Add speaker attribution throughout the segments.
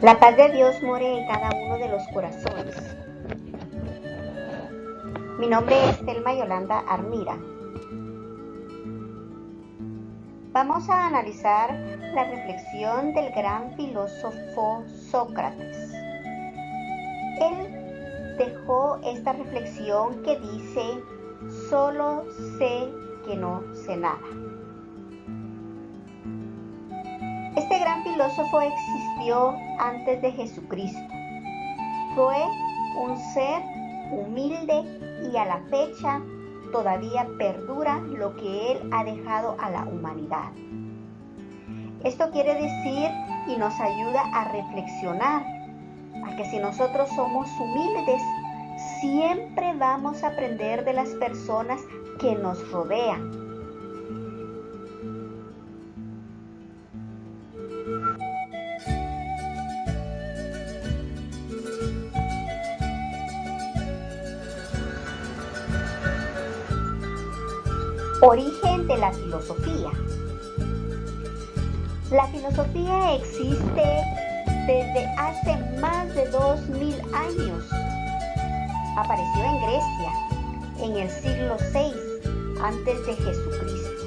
Speaker 1: La paz de Dios more en cada uno de los corazones. Mi nombre es Telma Yolanda Armira. Vamos a analizar la reflexión del gran filósofo Sócrates. Él dejó esta reflexión que dice: solo sé que no sé nada. Este gran filósofo existió antes de Jesucristo. Fue un ser humilde y a la fecha todavía perdura lo que él ha dejado a la humanidad. Esto quiere decir y nos ayuda a reflexionar, a que si nosotros somos humildes, siempre vamos a aprender de las personas que nos rodean. Origen de la filosofía. La filosofía existe desde hace más de 2000 años. Apareció en Grecia en el siglo VI antes de Jesucristo.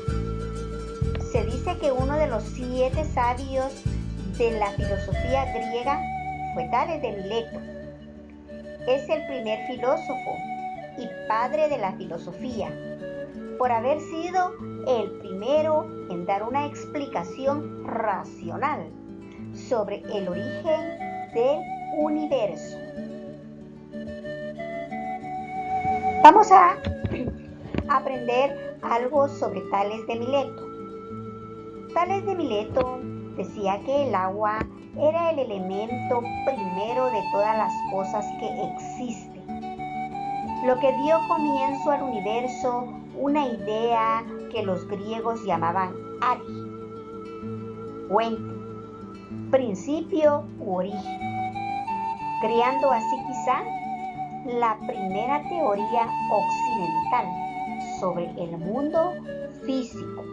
Speaker 1: Se dice que uno de los 7 sabios de la filosofía griega fue Tales de Mileto. Es el primer filósofo y padre de la filosofía, por haber sido el primero en dar una explicación racional sobre el origen del universo. Vamos a aprender algo sobre Tales de Mileto. Tales de Mileto decía que el agua era el elemento primero de todas las cosas que existen, lo que dio comienzo al universo, una idea que los griegos llamaban argi, fuente, principio u origen, creando así quizá la primera teoría occidental sobre el mundo físico.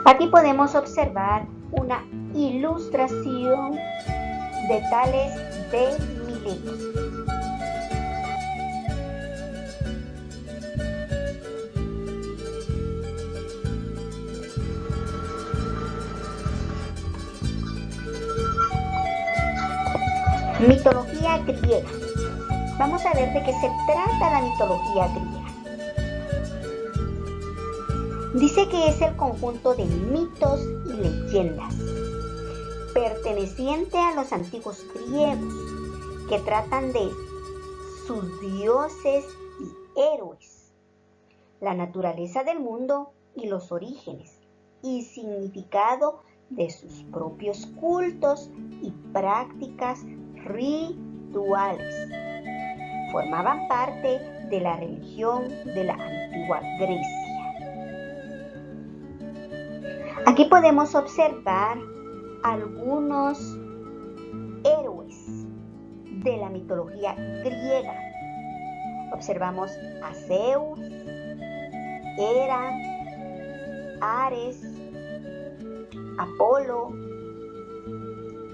Speaker 1: Aquí podemos observar una ilustración de Tales de Mileto. Mitología griega. Vamos a ver de qué se trata la mitología griega. Dice que es el conjunto de mitos y leyendas perteneciente a los antiguos griegos que tratan de sus dioses y héroes, la naturaleza del mundo y los orígenes y significado de sus propios cultos y prácticas rituales. Formaban parte de la religión de la antigua Grecia. Aquí podemos observar algunos héroes de la mitología griega. Observamos a Zeus, Hera, Ares, Apolo,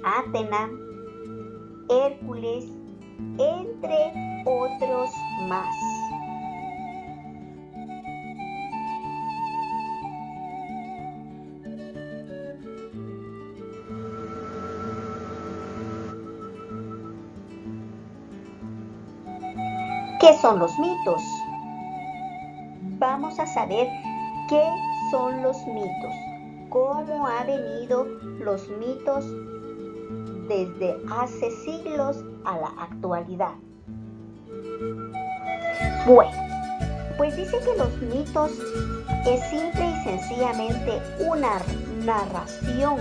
Speaker 1: Atena, Hércules, entre otros más. ¿Qué son los mitos? Vamos a saber qué son los mitos, cómo han venido los mitos desde hace siglos a la actualidad. Bueno, pues dice que los mitos es simple y sencillamente una narración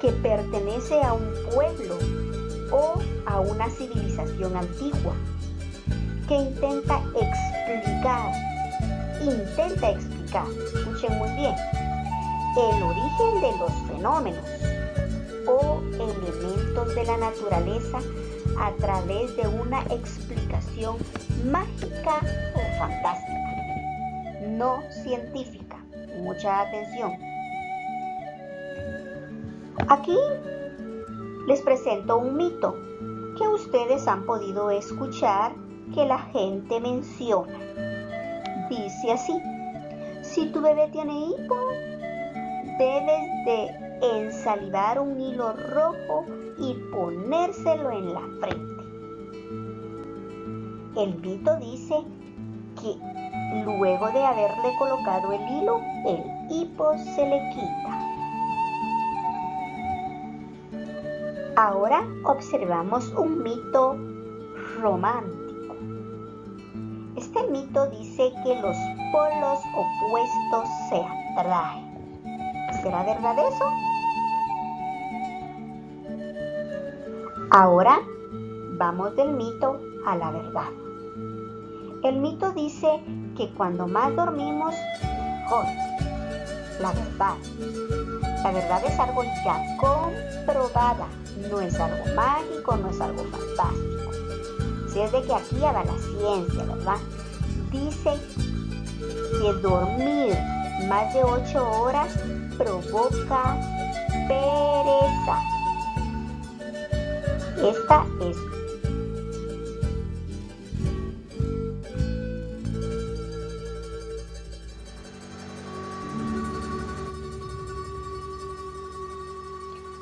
Speaker 1: que pertenece a un pueblo o a una civilización antigua que intenta explicar, escuchen muy bien, el origen de los fenómenos o elementos de la naturaleza a través de una explicación mágica o fantástica, no científica. Mucha atención. Aquí les presento un mito que ustedes han podido escuchar que la gente menciona. Dice así: si tu bebé tiene hipo, debes de ensalivar un hilo rojo y ponérselo en la frente. El mito dice que luego de haberle colocado el hilo, el hipo se le quita. Ahora observamos un mito romántico. Este mito dice que los polos opuestos se atraen. ¿Será verdad eso? Ahora vamos del mito a la verdad. El mito dice que cuando más dormimos, mejor. La verdad es algo ya comprobada. No es algo mágico, no es algo fantástico. Si es de que aquí ya va la ciencia, ¿verdad? Dice que dormir más de 8 horas provoca pereza. Esta es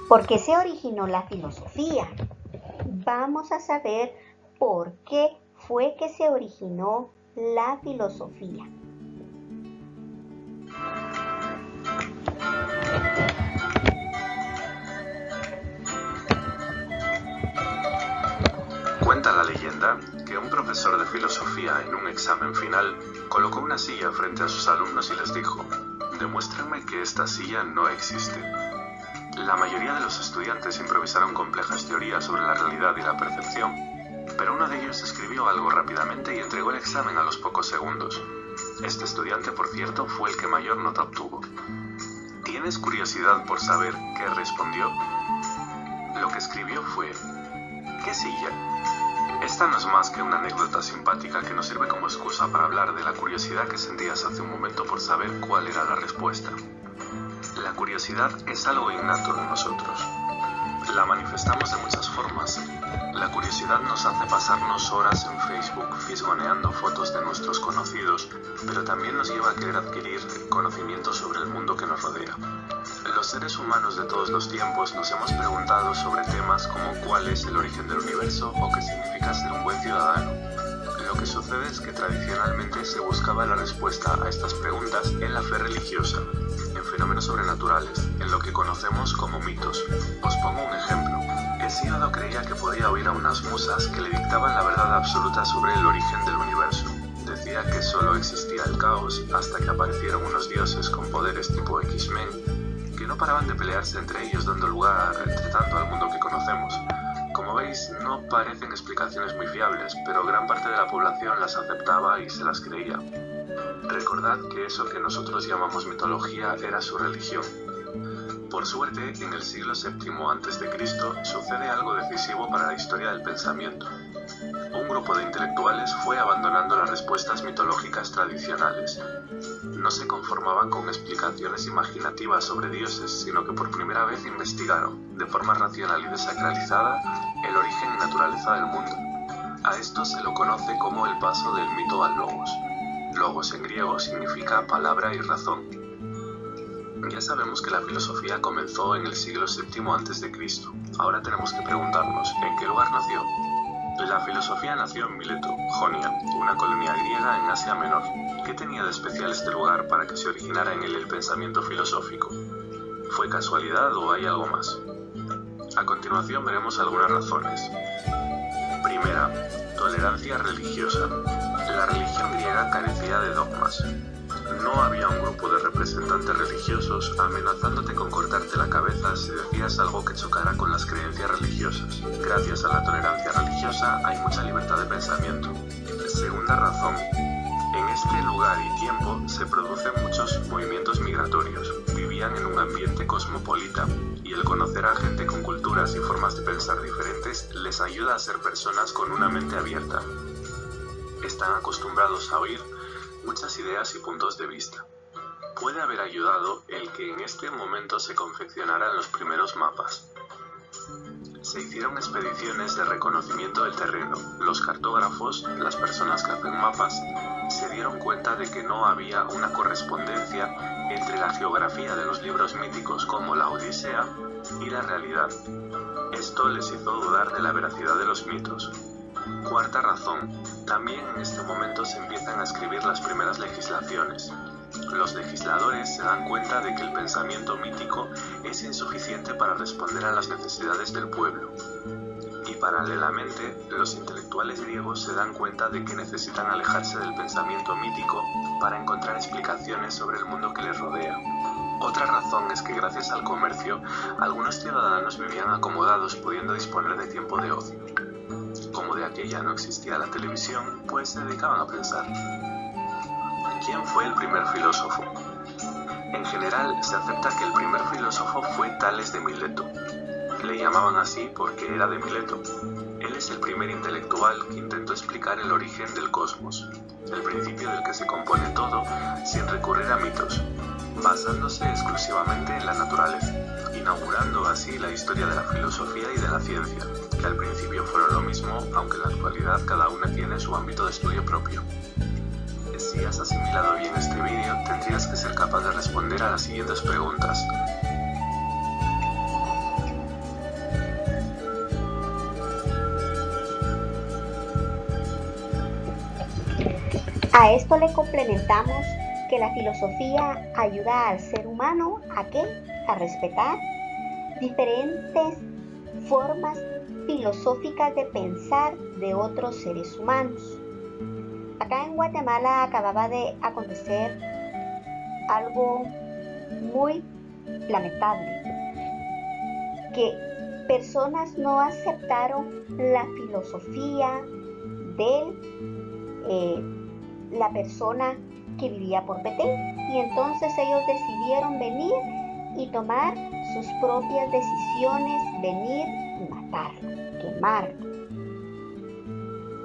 Speaker 1: ¿por qué se originó la filosofía? Vamos a saber por qué fue que se originó la filosofía.
Speaker 2: Cuenta la leyenda que un profesor de filosofía en un examen final colocó una silla frente a sus alumnos y les dijo: demuéstrenme que esta silla no existe. La mayoría de los estudiantes improvisaron complejas teorías sobre la realidad y la percepción, pero uno de ellos escribió algo rápidamente y entregó el examen a los pocos segundos. Este estudiante, por cierto, fue el que mayor nota obtuvo. ¿Tienes curiosidad por saber qué respondió? Lo que escribió fue: ¿qué silla? Esta no es más que una anécdota simpática que nos sirve como excusa para hablar de la curiosidad que sentías hace un momento por saber cuál era la respuesta. La curiosidad es algo innato en nosotros. La manifestamos de muchas formas. La curiosidad nos hace pasarnos horas en Facebook fisgoneando fotos de nuestros conocidos, pero también nos lleva a querer adquirir conocimiento sobre el mundo que nos rodea. Los seres humanos de todos los tiempos nos hemos preguntado sobre temas como cuál es el origen del universo o qué significa ser un buen ciudadano. Lo que sucede es que tradicionalmente se buscaba la respuesta a estas preguntas en la fe religiosa, en fenómenos sobrenaturales, en lo que conocemos como mitos. Os pongo un ejemplo. Hesíodo creía que podía oír a unas musas que le dictaban la verdad absoluta sobre el origen del universo. Decía que solo existía el caos hasta que aparecieron unos dioses con poderes tipo X-Men, que no paraban de pelearse entre ellos dando lugar, entre tanto, al mundo que conocemos. Como veis, no parecen explicaciones muy fiables, pero gran parte de la población las aceptaba y se las creía. Recordad que eso que nosotros llamamos mitología era su religión. Por suerte, en el siglo VII a.C. sucede algo decisivo para la historia del pensamiento. Un grupo de intelectuales fue abandonando las respuestas mitológicas tradicionales. No se conformaban con explicaciones imaginativas sobre dioses, sino que por primera vez investigaron, de forma racional y desacralizada, el origen y naturaleza del mundo. A esto se lo conoce como el paso del mito al logos. Logos en griego significa palabra y razón. Ya sabemos que la filosofía comenzó en el siglo VII a.C. Ahora tenemos que preguntarnos, ¿en qué lugar nació? La filosofía nació en Mileto, Jonia, una colonia griega en Asia Menor. ¿Qué tenía de especial este lugar para que se originara en él el pensamiento filosófico? ¿Fue casualidad o hay algo más? A continuación veremos algunas razones. Primera, tolerancia religiosa. La religión griega carecía de dogmas. No había un grupo de representantes religiosos amenazándote con cortarte la cabeza si decías algo que chocara con las creencias religiosas. Gracias a la tolerancia religiosa hay mucha libertad de pensamiento. Segunda razón. En este lugar y tiempo se producen muchos movimientos migratorios. Vivían en un ambiente cosmopolita y el conocer a gente con culturas y formas de pensar diferentes les ayuda a ser personas con una mente abierta. Están acostumbrados a oír muchas ideas y puntos de vista. Puede haber ayudado el que en este momento se confeccionaran los primeros mapas. Se hicieron expediciones de reconocimiento del terreno. Los cartógrafos, las personas que hacen mapas, se dieron cuenta de que no había una correspondencia entre la geografía de los libros míticos como la Odisea y la realidad. Esto les hizo dudar de la veracidad de los mitos. Cuarta razón, también en este momento se empiezan a escribir las primeras legislaciones. Los legisladores se dan cuenta de que el pensamiento mítico es insuficiente para responder a las necesidades del pueblo. Y paralelamente, los intelectuales griegos se dan cuenta de que necesitan alejarse del pensamiento mítico para encontrar explicaciones sobre el mundo que les rodea. Otra razón es que gracias al comercio, algunos ciudadanos vivían acomodados pudiendo disponer de tiempo de ocio. Como de aquella no existía la televisión, pues se dedicaban a pensar. ¿Quién fue el primer filósofo? En general, se acepta que el primer filósofo fue Tales de Mileto. Le llamaban así porque era de Mileto. Él es el primer intelectual que intentó explicar el origen del cosmos, el principio del que se compone todo, sin recurrir a mitos, basándose exclusivamente en la naturaleza, inaugurando así la historia de la filosofía y de la ciencia, que al principio fueron lo mismo, aunque en la actualidad cada una tiene su ámbito de estudio propio. Si has asimilado bien este vídeo, tendrías que ser capaz de responder a las siguientes preguntas.
Speaker 1: A esto le complementamos que la filosofía ayuda al ser humano ¿a qué? A respetar diferentes formas filosóficas de pensar de otros seres humanos. Acá en Guatemala acababa de acontecer algo muy lamentable, que personas no aceptaron la filosofía de la persona que vivía por Petén, y entonces ellos decidieron venir y tomar sus propias decisiones, venir y matarlo, quemarlo.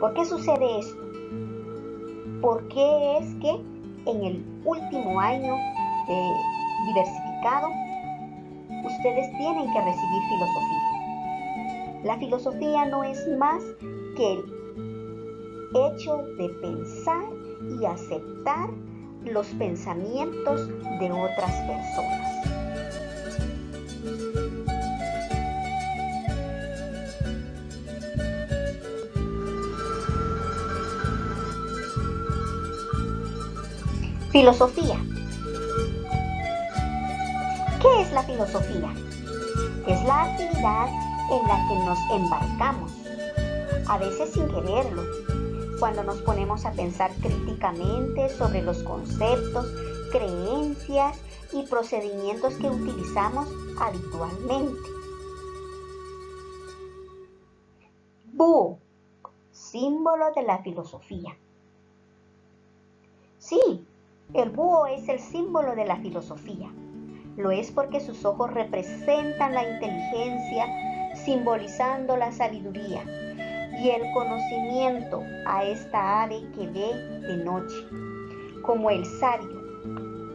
Speaker 1: ¿Por qué sucede esto? ¿Por qué es que en el último año diversificado ustedes tienen que recibir filosofía? La filosofía no es más que el hecho de pensar y aceptar los pensamientos de otras personas. Filosofía. ¿Qué es la filosofía? Es la actividad en la que nos embarcamos, a veces sin quererlo, cuando nos ponemos a pensar críticamente sobre los conceptos, creencias y procedimientos que utilizamos habitualmente. Búho, símbolo de la filosofía. Sí, el búho es el símbolo de la filosofía. Lo es porque sus ojos representan la inteligencia, simbolizando la sabiduría y el conocimiento a esta ave que ve de noche. Como el sabio,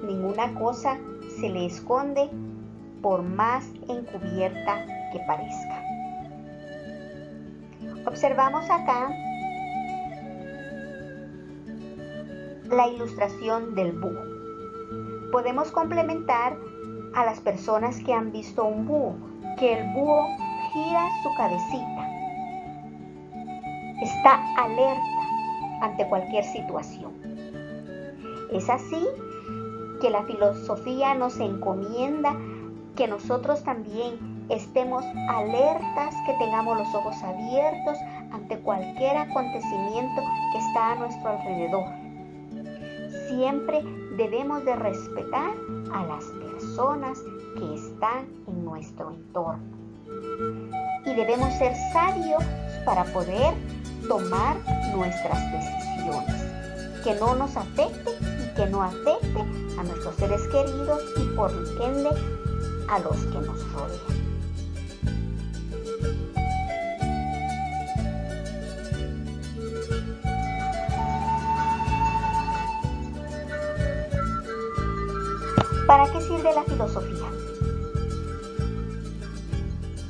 Speaker 1: ninguna cosa se le esconde por más encubierta que parezca. Observamos acá la ilustración del búho. Podemos complementar a las personas que han visto un búho, que el búho gira su cabecita, está alerta ante cualquier situación. Es así que la filosofía nos encomienda que nosotros también estemos alertas, que tengamos los ojos abiertos ante cualquier acontecimiento que está a nuestro alrededor. Siempre debemos de respetar a las personas que están en nuestro entorno. Y debemos ser sabios para poder tomar nuestras decisiones, que no nos afecte y que no afecte a nuestros seres queridos y por ende a los que nos rodean. ¿Para qué sirve la filosofía?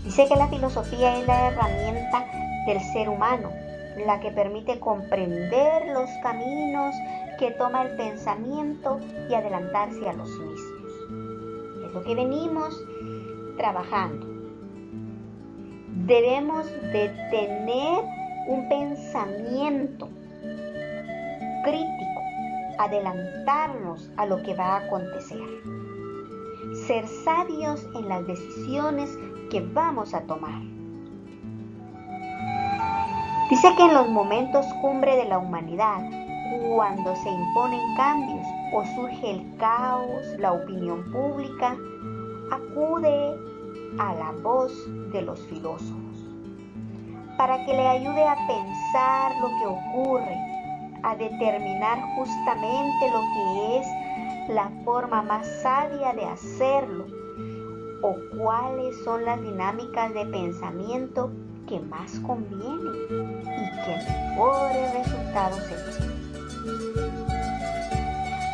Speaker 1: Dice que la filosofía es la herramienta del ser humano, la que permite comprender los caminos que toma el pensamiento y adelantarse a los mismos. Es lo que venimos trabajando. Debemos de tener un pensamiento crítico, adelantarnos a lo que va a acontecer, ser sabios en las decisiones que vamos a tomar. Dice que en los momentos cumbre de la humanidad, cuando se imponen cambios o surge el caos, la opinión pública acude a la voz de los filósofos para que le ayude a pensar lo que ocurre, a determinar justamente lo que es la forma más sabia de hacerlo o cuáles son las dinámicas de pensamiento que más convienen y que mejores resultados se tienen.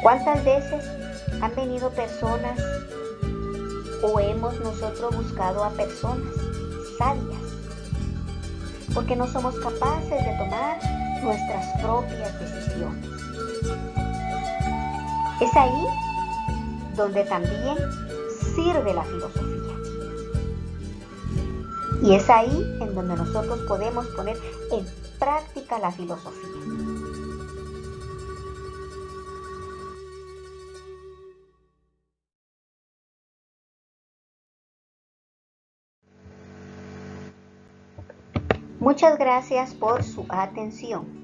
Speaker 1: ¿Cuántas veces han venido personas o hemos nosotros buscado a personas sabias? Porque no somos capaces de tomar nuestras propias decisiones. Es ahí donde también sirve la filosofía. Y es ahí en donde nosotros podemos poner en práctica la filosofía. Muchas gracias por su atención.